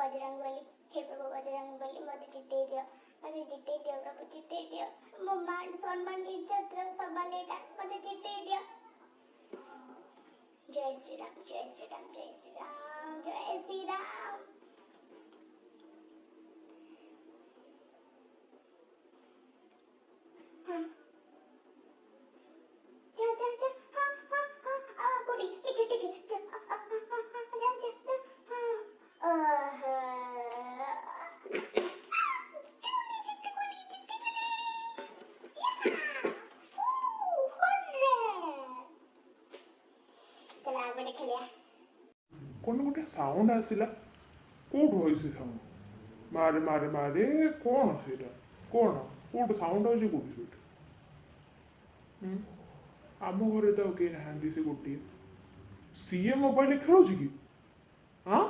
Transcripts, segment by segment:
बजरंगबली, हे प्रभु बजरंगबली मते जिते दियो प्रभु जिते दियो। मो मान सम्मान इज्जत संभालेगा मते जिते दियो। जय श्री राम जय श्री राम जय श्री राम जय श्री राम। कौन गोटे साउंड आसिला कोड होइसे साउंड मारे मारे मारे कौन सेटा कौन कोड साउंड होइसे कोड सेटा आम घरे तो के नांदी से गोटे सीए मोबाइल खेलुची कि हाँ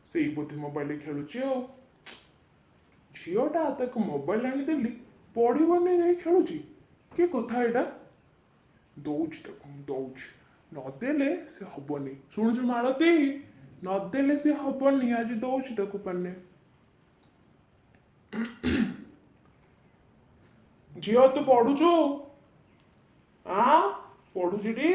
से बोधे मोबाइल खेलुची आ झीटा ताको मोबाइल आनीदेली पढ़नी नहीं खेलुची कि कथा एटा दौच ताको दौच नदेले से हबनी शुणुचु मालती नदेले से हबनी आज दौच ताको पाने झील तू पढ़ुचु हाँ पढ़ुची टी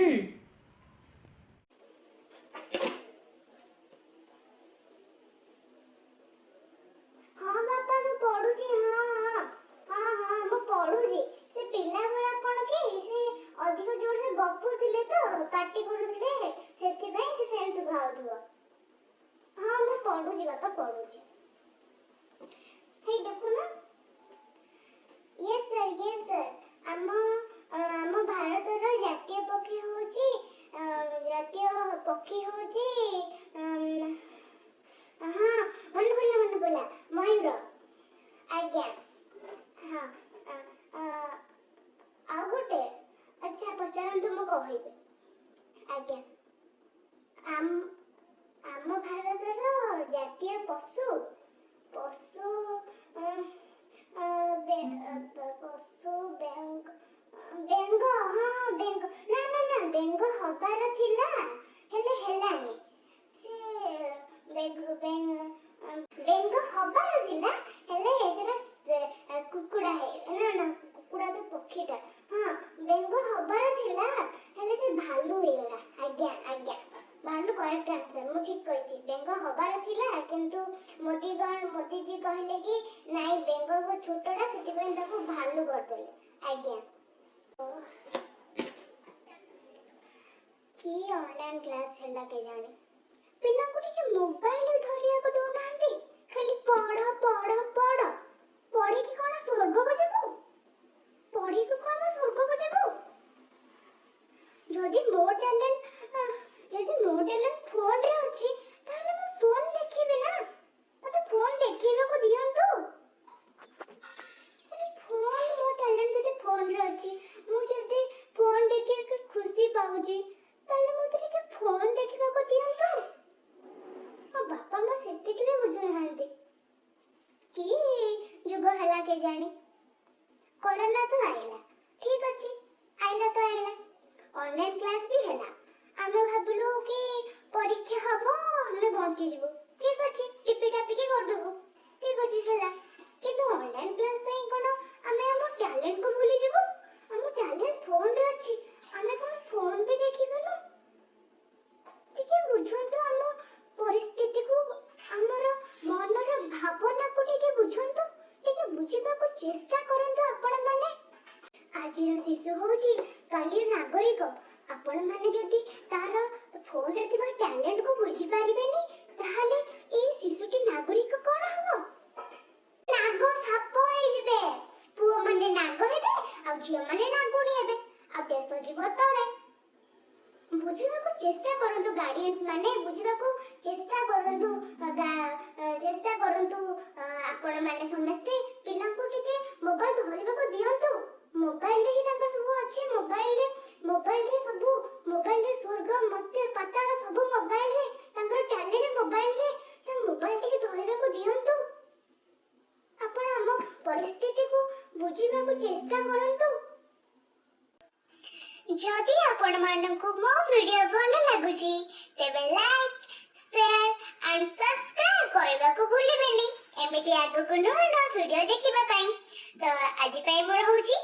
पार्टी करूले सेति भाई से सेंस भाउथुवा। हां मैं पढुची बापा पढुची। हे देखो ना यस सर हम भारत रो जातीय पक्षी होची हां मन बोला मयूर आज्ञा हां आ गोटे अच्छा पचारंतु मु कहिबे आज्ञा आम भारतर जातीय पशु पशु पशु बेंग हाँ बेंग ना बेंग हबार थिला हेले हेलानी से बेंग हबार थिला हेले सेरा कुकुड़ा है ना कुकुड़ा तो पक्षीटा हाँ बेंग हबार थिला हेले से भालू हो गला आज्ञा भालू करेक्ट आंसर मु ठीक कहिची बेंग हबार थिला किंतु मोदी जी कहले कि नाइ बेंग को छोटडा सेति पय ताको भालू कर देले आज्ञा की ऑनलाइन क्लास हैला के जाने पिला को के मोबाइल धरिया को दो नांती खाली पढ़ पढ़ी कि कोना स्वर्ग को जेबो पढ़ी को कोना स्वर्ग को जेबो जदी मोर टैलेंट फोन रे अछि ताले मैं फोन देखिबे ना मते फोन देखिबे को दियंतु अरे फोन मोर टैलेंट जदी फोन रे अछि मु जदी फोन देखि के खुशी पाउजी ताले मते के फोन देखिबे को दियंतु ओ बापा म सेति के बुझो हांती की जुग हला के जानी कोरोना तो आइला ठीक अछि आइला तो आइला ऑनलाइन क्लास भी हैला आमे भाबलु कि परीक्षा हबो हमें बंची जबो ठीक अछि टिपी टापी के कर देबो ठीक अछि हैला किंतु ऑनलाइन क्लास पे कोन आमे हम टैलेंट को भूली जबो हम टैलेंट फोन रे अछि आमे कोन फोन भी देखिबे न ठीक है बुझंतो हम परिस्थिति को हमर मनर भावना को ठीक है बुझंतो ठीक है बुझिबा को चेष्टा करंतो आपण माने आजिर शिशु होची कालीर नागरिक आपण माने जदी तार फोन रे थिबा टैलेंट को बुझी पारिबेनी ताहाले ए शिशुटी नागरिक कोन हबो नागो साप होई जिबे पुओ माने नागो हेबे आ झियो माने नागुनी हेबे आ देश जीव तळे बुझिबा को चेष्टा करंतु गार्डियंस माने बुझिबा को चेष्टा करंतु आपण माने समस्ते पिला को टिके मोबाइल धरिबा को दियंतु मोबाइल रे ही सब अछि मोबाइल रे सब मोबाइल रे स्वर्ग मध्य पाताल सब मोबाइल रे टैलेंट मोबाइल टिके धरिबा को दियंतु आपण हम परिस्थिति को बुझिबा को चेष्टा करंतु जदि आपण मानकु मो वीडियो भल लागुची तेबे लाइक शेयर and subscribe କରିବାକୁ ଭୁଲିବେନି ଏମିତି ଆଗକୁ ନୂଆ ନୂଆ ଭିଡିଓ ଦେଖିବା ପାଇଁ। ତ ଆଜି ପାଇଁ ମୋର ହଉଛି